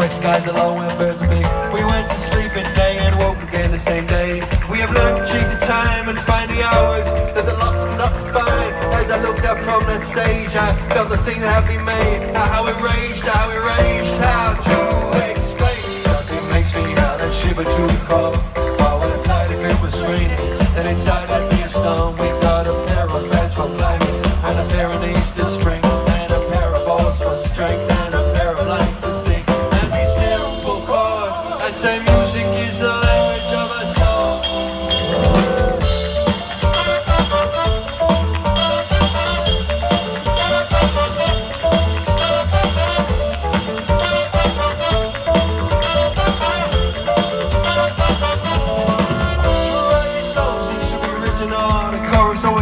where skies are low and birds are big. We went to sleep in day and woke again the same day. We have learned to cheat the time and find the hours that the lots cannot find. As I looked up from that stage, I felt the thing that had been made. How enraged, how